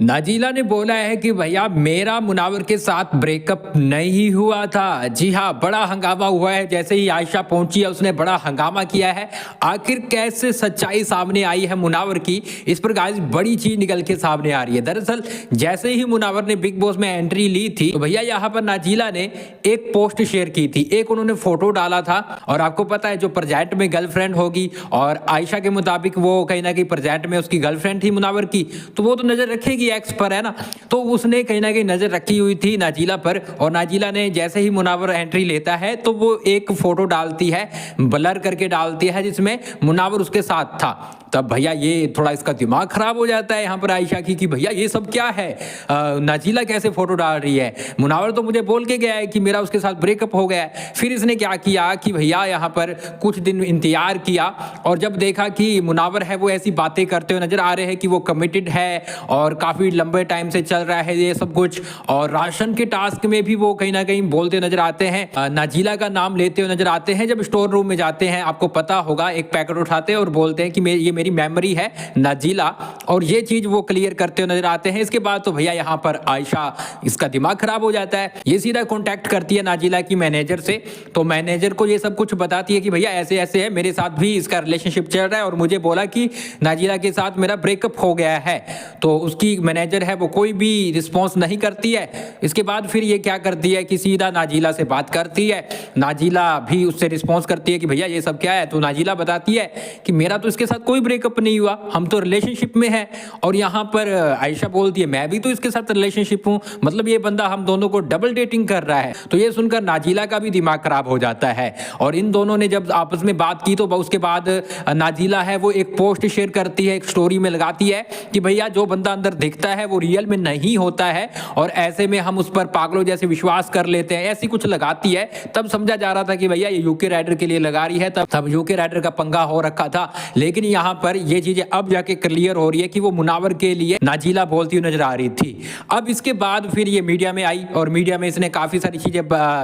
नाजीला ने बोला है कि भैया मेरा मुनावर के साथ ब्रेकअप नहीं हुआ था। जी हाँ, बड़ा हंगामा हुआ है। जैसे ही आयशा पहुंची है उसने बड़ा हंगामा किया है। आखिर कैसे सच्चाई सामने आई है मुनावर की, इस पर गाइस बड़ी चीज निकल के सामने आ रही है। दरअसल जैसे ही मुनावर ने बिग बॉस में एंट्री ली थी तो भैया यहाँ पर नाजीला ने एक पोस्ट शेयर की थी, एक उन्होंने फोटो डाला था। और आपको पता है जो प्रोजेक्ट में गर्लफ्रेंड होगी, और आयशा के मुताबिक वो कहीं ना कहीं प्रोजेक्ट में उसकी गर्लफ्रेंड थी मुनावर की, तो वो तो नजर रखेगी एक्स पर, है ना। तो उसने कहीं ना कहीं नजर रखी हुई थी नाजीला पर, और नाजीला ने जैसे ही मुनावर एंट्री लेता है तो वो एक फोटो डालती है, ब्लर करके डालती है, जिसमें मुनावर उसके साथ था। तब भैया ये थोड़ा इसका दिमाग खराब हो जाता है यहाँ पर आयशा की कि भैया ये सब क्या है, नाजीला कैसे फोटो डाल रही है, मुनावर तो मुझे बोल के गया है कि मेरा उसके साथ ब्रेकअप हो गया है। फिर इसने क्या किया कि भैया यहाँ पर कुछ दिन इंतजार किया, और जब देखा कि मुनावर है वो ऐसी बातें करते हुए नजर आ रहे हैं कि वो कमिटेड है और काफी लंबे टाइम से चल रहा है ये सब कुछ, और राशन के टास्क में भी वो कहीं ना कहीं बोलते नजर आते हैं, नाजीला का नाम लेते हुए नजर आते हैं। जब स्टोर रूम में जाते हैं आपको पता होगा, एक पैकेट उठाते हैं और बोलते हैं कि ये मेरी मेमोरी है नाजीला, और ये चीज वो क्लियर करते हुए नजर आते हैं। इसके बाद तो भैया यहाँ पर आयशा इसका दिमाग खराब हो जाता है। ये सीधा कॉन्टैक्ट करती है नाजीला की मैनेजर से, तो मैनेजर को ये सब कुछ बताती है कि भैया ऐसे ऐसे है, मेरे साथ भी इसका रिलेशनशिप चल रहा है और मुझे बोला कि नाजीला के साथ मेरा ब्रेकअप हो गया है। तो उसकी मैनेजर है वो कोई भी रिस्पॉन्स नहीं करती है। इसके बाद फिर ये क्या करती है कि सीधा नाजीला से बात करती है, नाजीला भी उससे रिस्पॉन्स करती है कि भैया ये सब क्या है। तो नाजीला बताती है कि मेरा तो इसके साथ कोई ब्रेकअप नहीं हुआ, हम तो रिलेशनशिप में हैं। और यहाँ पर आयशा बोलती है मैं भी तो इसके साथ रिलेशनशिप हूँ, मतलब ये बंदा हम दोनों को डबल डेटिंग कर रहा है। तो ये सुनकर नाजीला का भी दिमाग खराब हो जाता है, और इन दोनों ने जब आपस में बात की तो उसके बाद नाजीला है वो एक पोस्ट शेयर करती है, एक स्टोरी में लगाती है कि भैया जो बंदा अंदर दिखता है वो रियल में नहीं होता है, और ऐसे में हम उस पर पागलों जैसे विश्वास कर लेते हैं, ऐसी कुछ लगाती है। तब समझा जा रहा था कि भैया ये यूके राइडर के लिए लगा रही है, तब यूके राइडर का पंगा हो रखा था। लेकिन यहाँ पर ये चीजें अब जाके क्लियर हो रही है कि वो मुनावर के लिए नाजीला बोलती हुई नजर आ रही थी। अब इसके बाद फिर ये मीडिया में आई, और मीडिया में इसने काफी सारी चीजें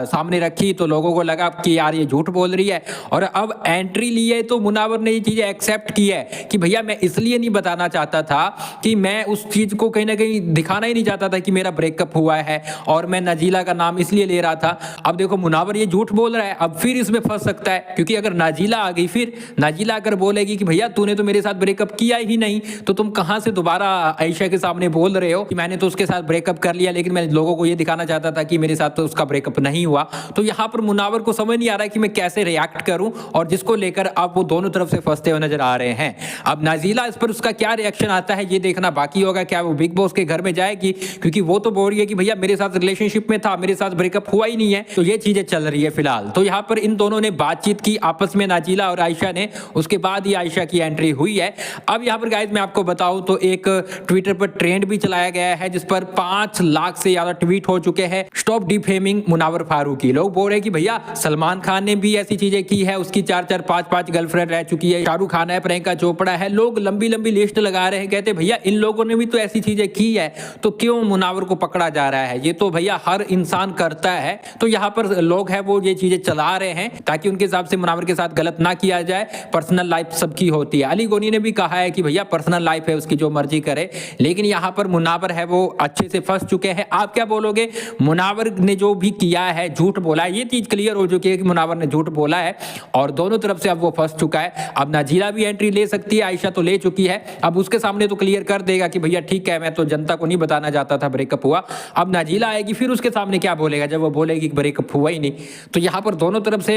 सामने रखी, तो लोगों को लगा कि यार ये झूठ बोल रही है। और अब एंट्री ली है तो मुनावर ने ये चीजें एक्सेप्ट की है कि भैया मैं इसलिए नहीं बताना चाहता था कि मैं उस चीज को कहीं ना कहीं दिखाना ही नहीं चाहता था कि मेरा ब्रेकअप हुआ है, और मैं नाजीला का नाम इसलिए ले रहा था। अब देखो मुनावर ये झूठ बोल रहा है, अब फिर इसमें फंस सकता है, क्योंकि अगर नाजीला आ गई, फिर नाजीला अगर बोलेगी कि भैया तूने तो मेरे साथ ब्रेकअप किया ही नहीं, तो तुम कहां से दोबारा आयशा के सामने बोल रहे हो कि मैंने तो उसके साथ ब्रेकअप कर लिया, लेकिन मैं लोगों को ये दिखाना चाहता था कि मेरे साथ तो उसका ब्रेकअप नहीं हुआ। तो यहाँ पर मुनावर को समझ नहीं आ रहा है कि मैं कैसे रिएक्ट करूं, और जिसको लेकर अब वो दोनों तरफ से फंसते हुए नजर आ रहे हैं। अब नाजीला इस पर उसका क्या रिएक्शन आता है ये देखना बाकी होगा। क्या वो बिग बॉस के घर में जाएगी, क्योंकि वो तो बोल रही है कि भैया मेरे साथ रिलेशनशिप में था, मेरे साथ ब्रेकअप हुआ ही नहीं है। तो ये चीजें चल रही है फिलहाल। तो यहाँ पर इन दोनों ने बातचीत की आपस में, नाजीला और आयशा ने, उसके बाद ही आयशा की एंट्री हुई है। अब यहाँ पर गाइस मैं आपको बताऊं तो एक ट्विटर पर ट्रेंड भी चलाया गया है, जिस पर 5 लाख से ज्यादा ट्वीट हो चुके हैं, स्टॉप डिफेमिंग मुनावर फारूकी। लोग बोल रहे हैं कि भैया सलमान खान ने भी ऐसी चीजें की है, उसकी 4-4 5-5 गर्लफ्रेंड रह चुकी है, शाहरुख खान है, प्रियंका चोपड़ा है, लोग लंबी लंबी लिस्ट लगा रहे हैं। कहते भैया इन लोगों ने भी तो ऐसी चीजें की है, तो क्यों मुनावर को पकड़ा जा रहा है? ये तो भैया हर इंसान करता है। तो यहाँ पर लोग हैं वो ये चीजें चला रहे हैं ताकि उनके हिसाब से मुनावर के साथ गलत ना किया जाए। पर्सनल लाइफ सबकी होती है। अली गोनी ने भी कहा है कि भैया पर्सनल लाइफ है उसकी, जो मर्जी करे, लेकिन यहाँ पर मुनावर है वो अच्छे से फंस चुके हैं। आप क्या बोलोगे? मुनावर ने जो भी किया है, झूठ बोला है, ये चीज क्लियर हो चुकी है कि मुनावर ने झूठ बोला है, और दोनों तरफ से अब वो फंस चुका है। अब नाजीला भी एंट्री ले सकती है, आयशा तो ले चुकी है, अब उसके सामने तो क्लियर कर देगा कि भैया ठीक है, मैं तो जनता को नहीं बताना चाहता था ब्रेकअप हुआ। अब नाजीला आएगी, फिर उसके सामने क्या बोलेगा जब वो बोलेगी कि ब्रेकअप हुआ ही नहीं। तो यहाँ पर दोनों तरफ से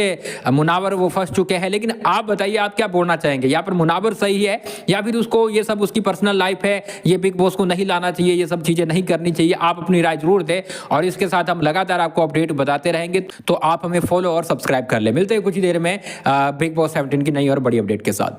मुनावर वो फंस चुके हैं। लेकिन आप बताइए, आप क्या बोलना चाहेंगे? यहाँ पर मुनावर सही है, या फिर उसको ये सब उसकी पर्सनल लाइफ है, ये बिग बॉस को नहीं लाना चाहिए, ये सब चीजें नहीं करनी चाहिए? आप अपनी राय जरूर दें, और इसके साथ हम लगातार आपको अपडेट बताते रहेंगे। तो आप हमें फॉलो और सब्सक्राइब कर ले। मिलते हैं कुछ ही देर में बिग बॉस 17 की नई और बड़ी अपडेट के साथ।